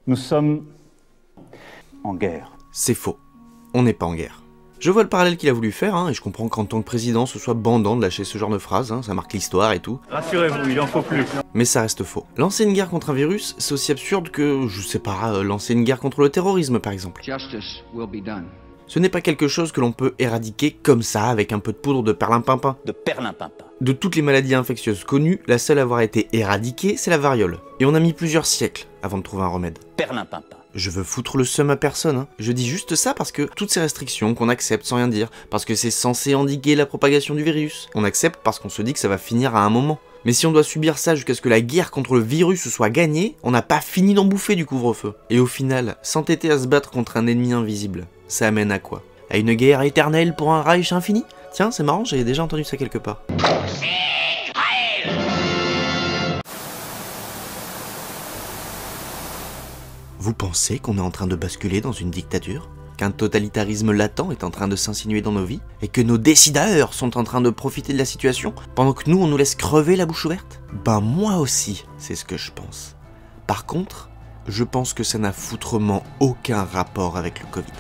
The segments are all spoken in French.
Nous sommes en guerre. C'est faux. On n'est pas en guerre. Je vois le parallèle qu'il a voulu faire, et je comprends qu'en tant que président, ce soit bandant de lâcher ce genre de phrase, ça marque l'histoire et tout. Rassurez-vous, il en faut plus. Mais ça reste faux. Lancer une guerre contre un virus, c'est aussi absurde que, je sais pas, lancer une guerre contre le terrorisme par exemple. Justice will be done. Ce n'est pas quelque chose que l'on peut éradiquer comme ça, avec un peu de poudre de perlimpinpin. De perlimpinpin. De toutes les maladies infectieuses connues, la seule à avoir été éradiquée, c'est la variole. Et on a mis plusieurs siècles avant de trouver un remède. Perlimpinpin. Je veux foutre le seum à personne, Je dis juste ça parce que toutes ces restrictions qu'on accepte sans rien dire, parce que c'est censé endiguer la propagation du virus, on accepte parce qu'on se dit que ça va finir à un moment. Mais si on doit subir ça jusqu'à ce que la guerre contre le virus soit gagnée, on n'a pas fini d'en bouffer du couvre-feu. Et au final, s'entêter à se battre contre un ennemi invisible, ça amène à quoi? À une guerre éternelle pour un Reich infini? Tiens, c'est marrant, j'avais déjà entendu ça quelque part. Vous pensez qu'on est en train de basculer dans une dictature? Qu'un totalitarisme latent est en train de s'insinuer dans nos vies? Et que nos décideurs sont en train de profiter de la situation pendant que nous on nous laisse crever la bouche ouverte? Ben moi aussi, c'est ce que je pense. Par contre, je pense que ça n'a foutrement aucun rapport avec le Covid.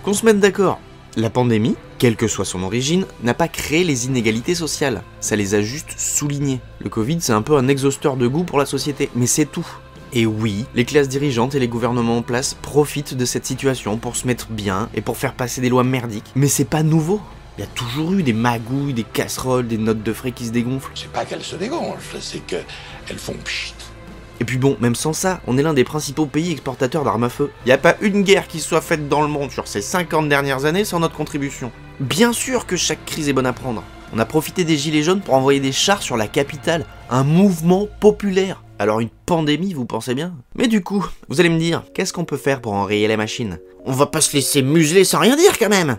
Qu'on se mette d'accord, la pandémie, quelle que soit son origine, n'a pas créé les inégalités sociales, ça les a juste soulignées. Le Covid c'est un peu un exhausteur de goût pour la société, mais c'est tout. Et oui, les classes dirigeantes et les gouvernements en place profitent de cette situation pour se mettre bien et pour faire passer des lois merdiques. Mais c'est pas nouveau. Il y a toujours eu des magouilles, des casseroles, des notes de frais qui se dégonflent. C'est pas qu'elles se dégonflent, c'est qu'elles font pchit. Et puis bon, même sans ça, on est l'un des principaux pays exportateurs d'armes à feu. Il n'y a pas une guerre qui soit faite dans le monde sur ces 50 dernières années sans notre contribution. Bien sûr que chaque crise est bonne à prendre. On a profité des gilets jaunes pour envoyer des chars sur la capitale, un mouvement populaire. Alors une pandémie, vous pensez bien? Mais du coup, vous allez me dire, qu'est-ce qu'on peut faire pour enrayer la machine? On va pas se laisser museler sans rien dire quand même.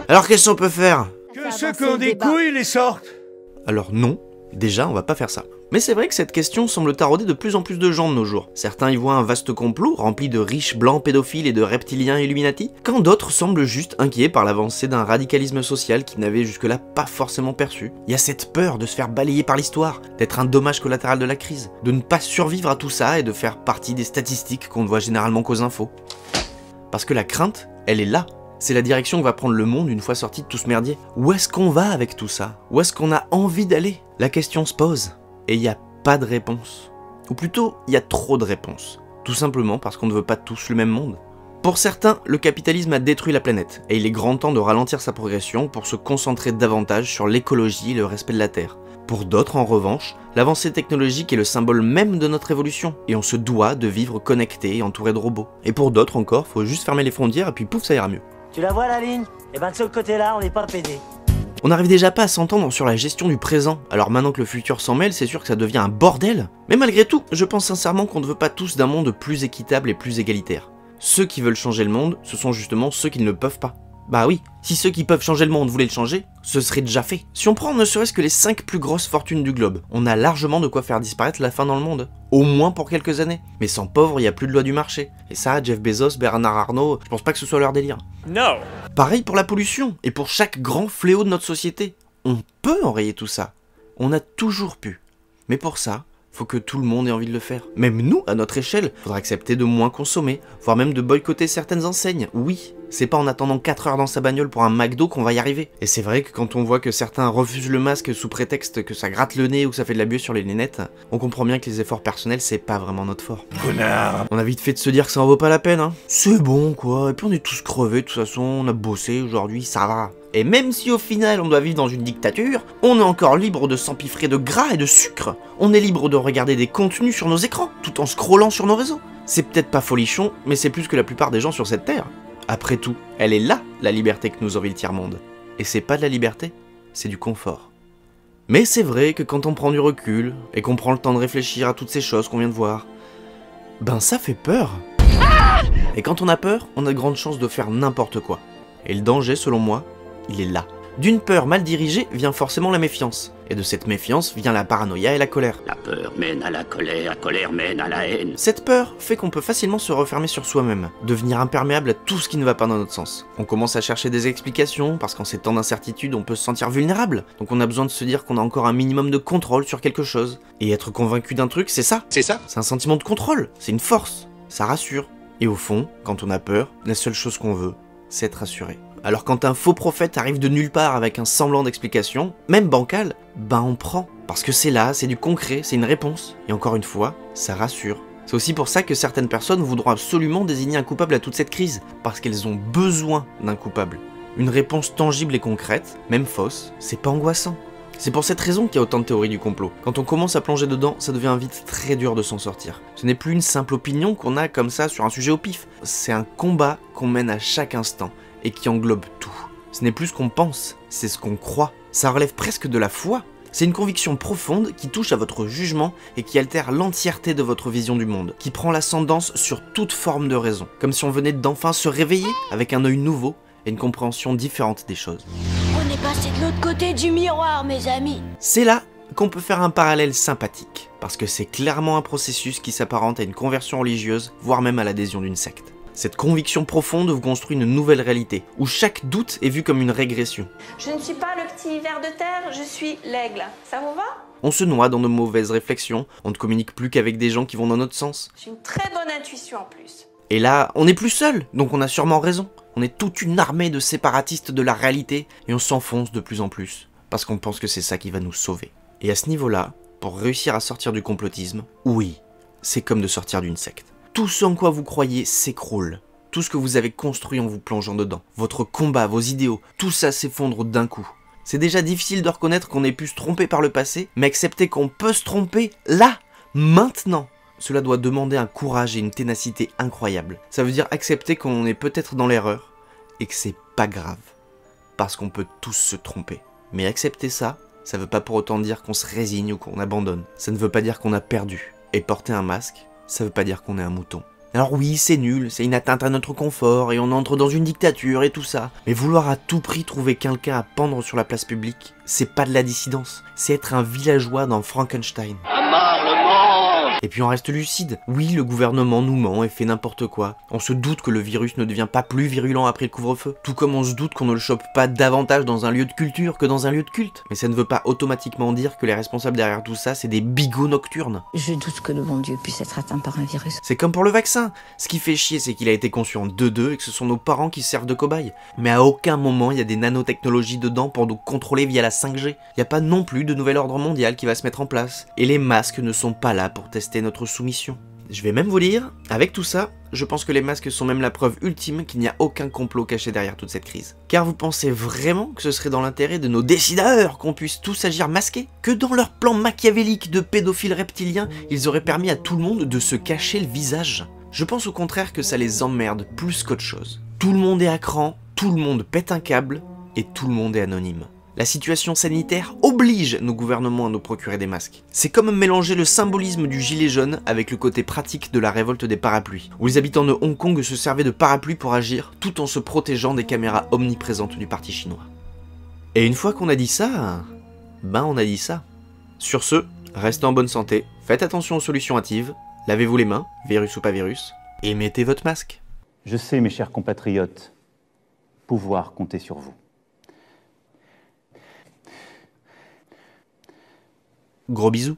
Alors qu'est-ce qu'on peut faire? Que ceux qui ont des couilles les sortent. Alors non, déjà on va pas faire ça. Mais c'est vrai que cette question semble tarauder de plus en plus de gens de nos jours. Certains y voient un vaste complot rempli de riches blancs pédophiles et de reptiliens illuminati, quand d'autres semblent juste inquiets par l'avancée d'un radicalisme social qu'ils n'avaient jusque-là pas forcément perçu. Il y a cette peur de se faire balayer par l'histoire, d'être un dommage collatéral de la crise, de ne pas survivre à tout ça et de faire partie des statistiques qu'on ne voit généralement qu'aux infos. Parce que la crainte, elle est là. C'est la direction que va prendre le monde une fois sorti de tout ce merdier. Où est-ce qu'on va avec tout ça? Où est-ce qu'on a envie d'aller? La question se pose. Et il n'y a pas de réponse. Ou plutôt, il y a trop de réponses. Tout simplement parce qu'on ne veut pas tous le même monde. Pour certains, le capitalisme a détruit la planète, et il est grand temps de ralentir sa progression pour se concentrer davantage sur l'écologie et le respect de la Terre. Pour d'autres, en revanche, l'avancée technologique est le symbole même de notre évolution, et on se doit de vivre connecté et entouré de robots. Et pour d'autres encore, faut juste fermer les frontières et puis pouf, ça ira mieux. Tu la vois la ligne? Et ben de ce côté-là, on n'est pas pédé. On n'arrive déjà pas à s'entendre sur la gestion du présent, alors maintenant que le futur s'en mêle, c'est sûr que ça devient un bordel. Mais malgré tout, je pense sincèrement qu'on ne veut pas tous d'un monde plus équitable et plus égalitaire. Ceux qui veulent changer le monde, ce sont justement ceux qui ne le peuvent pas. Bah oui, si ceux qui peuvent changer le monde voulaient le changer, ce serait déjà fait. Si on prend ne serait-ce que les 5 plus grosses fortunes du globe, on a largement de quoi faire disparaître la faim dans le monde. Au moins pour quelques années. Mais sans pauvres, il n'y a plus de loi du marché. Et ça, Jeff Bezos, Bernard Arnault, je pense pas que ce soit leur délire. Non. Pareil pour la pollution, et pour chaque grand fléau de notre société. On peut enrayer tout ça. On a toujours pu. Mais pour ça, faut que tout le monde ait envie de le faire. Même nous, à notre échelle, faudra accepter de moins consommer, voire même de boycotter certaines enseignes. Oui, c'est pas en attendant 4 heures dans sa bagnole pour un McDo qu'on va y arriver. Et c'est vrai que quand on voit que certains refusent le masque sous prétexte que ça gratte le nez ou que ça fait de la buée sur les lunettes, on comprend bien que les efforts personnels, c'est pas vraiment notre fort. Connard. On a vite fait de se dire que ça en vaut pas la peine, C'est bon, quoi. Et puis on est tous crevés, de toute façon, on a bossé aujourd'hui, ça va. Et même si au final on doit vivre dans une dictature, on est encore libre de s'empiffrer de gras et de sucre. On est libre de regarder des contenus sur nos écrans, tout en scrollant sur nos réseaux. C'est peut-être pas folichon, mais c'est plus que la plupart des gens sur cette terre. Après tout, elle est là, la liberté que nous envie le tiers-monde. Et c'est pas de la liberté, c'est du confort. Mais c'est vrai que quand on prend du recul, et qu'on prend le temps de réfléchir à toutes ces choses qu'on vient de voir, ben ça fait peur. Et quand on a peur, on a de grandes chances de faire n'importe quoi. Et le danger, selon moi, il est là. D'une peur mal dirigée vient forcément la méfiance. Et de cette méfiance vient la paranoïa et la colère. La peur mène à la colère mène à la haine. Cette peur fait qu'on peut facilement se refermer sur soi-même, devenir imperméable à tout ce qui ne va pas dans notre sens. On commence à chercher des explications, parce qu'en ces temps d'incertitude, on peut se sentir vulnérable. Donc on a besoin de se dire qu'on a encore un minimum de contrôle sur quelque chose. Et être convaincu d'un truc, c'est ça. C'est ça. C'est un sentiment de contrôle, c'est une force. Ça rassure. Et au fond, quand on a peur, la seule chose qu'on veut, c'est être rassuré. Alors quand un faux prophète arrive de nulle part avec un semblant d'explication, même bancal, ben on prend. Parce que c'est là, c'est du concret, c'est une réponse. Et encore une fois, ça rassure. C'est aussi pour ça que certaines personnes voudront absolument désigner un coupable à toute cette crise. Parce qu'elles ont besoin d'un coupable. Une réponse tangible et concrète, même fausse, c'est pas angoissant. C'est pour cette raison qu'il y a autant de théories du complot. Quand on commence à plonger dedans, ça devient vite très dur de s'en sortir. Ce n'est plus une simple opinion qu'on a comme ça sur un sujet au pif. C'est un combat qu'on mène à chaque instant et qui englobe tout. Ce n'est plus ce qu'on pense, c'est ce qu'on croit. Ça relève presque de la foi. C'est une conviction profonde qui touche à votre jugement et qui altère l'entièreté de votre vision du monde, qui prend l'ascendance sur toute forme de raison, comme si on venait d'enfin se réveiller avec un œil nouveau et une compréhension différente des choses. On est passé de l'autre côté du miroir, mes amis. C'est là qu'on peut faire un parallèle sympathique, parce que c'est clairement un processus qui s'apparente à une conversion religieuse, voire même à l'adhésion d'une secte. Cette conviction profonde vous construit une nouvelle réalité, où chaque doute est vu comme une régression. Je ne suis pas le petit ver de terre, je suis l'aigle. Ça vous va? On se noie dans nos mauvaises réflexions, on ne communique plus qu'avec des gens qui vont dans notre sens. J'ai une très bonne intuition en plus. Et là, on n'est plus seul, donc on a sûrement raison. On est toute une armée de séparatistes de la réalité, et on s'enfonce de plus en plus, parce qu'on pense que c'est ça qui va nous sauver. Et à ce niveau-là, pour réussir à sortir du complotisme, oui, c'est comme de sortir d'une secte. Tout ce en quoi vous croyez s'écroule. Tout ce que vous avez construit en vous plongeant dedans. Votre combat, vos idéaux, tout ça s'effondre d'un coup. C'est déjà difficile de reconnaître qu'on ait pu se tromper par le passé, mais accepter qu'on peut se tromper là, maintenant. Cela doit demander un courage et une ténacité incroyables. Ça veut dire accepter qu'on est peut-être dans l'erreur et que c'est pas grave. Parce qu'on peut tous se tromper. Mais accepter ça, ça veut pas pour autant dire qu'on se résigne ou qu'on abandonne. Ça ne veut pas dire qu'on a perdu. Et porter un masque, ça veut pas dire qu'on est un mouton. Alors oui, c'est nul, c'est une atteinte à notre confort et on entre dans une dictature et tout ça. Mais vouloir à tout prix trouver quelqu'un à pendre sur la place publique, c'est pas de la dissidence, c'est être un villageois dans Frankenstein. Et puis on reste lucide. Oui, le gouvernement nous ment et fait n'importe quoi. On se doute que le virus ne devient pas plus virulent après le couvre-feu. Tout comme on se doute qu'on ne le chope pas davantage dans un lieu de culture que dans un lieu de culte. Mais ça ne veut pas automatiquement dire que les responsables derrière tout ça, c'est des bigots nocturnes. Je doute que le bon Dieu puisse être atteint par un virus. C'est comme pour le vaccin. Ce qui fait chier, c'est qu'il a été conçu en 2-2 et que ce sont nos parents qui servent de cobayes. Mais à aucun moment, il y a des nanotechnologies dedans pour nous contrôler via la 5G. Il n'y a pas non plus de nouvel ordre mondial qui va se mettre en place. Et les masques ne sont pas là pour tester notre soumission. Je vais même vous dire, avec tout ça, je pense que les masques sont même la preuve ultime qu'il n'y a aucun complot caché derrière toute cette crise. Car vous pensez vraiment que ce serait dans l'intérêt de nos décideurs qu'on puisse tous agir masqués? Que dans leur plan machiavélique de pédophiles reptiliens, ils auraient permis à tout le monde de se cacher le visage? Je pense au contraire que ça les emmerde plus qu'autre chose. Tout le monde est à cran, tout le monde pète un câble, et tout le monde est anonyme. La situation sanitaire oblige nos gouvernements à nous procurer des masques. C'est comme mélanger le symbolisme du gilet jaune avec le côté pratique de la révolte des parapluies, où les habitants de Hong Kong se servaient de parapluies pour agir, tout en se protégeant des caméras omniprésentes du parti chinois. Et une fois qu'on a dit ça, ben on a dit ça. Sur ce, restez en bonne santé, faites attention aux solutions hâtives, lavez-vous les mains, virus ou pas virus, et mettez votre masque. Je sais, mes chers compatriotes, pouvoir compter sur vous. Gros bisous.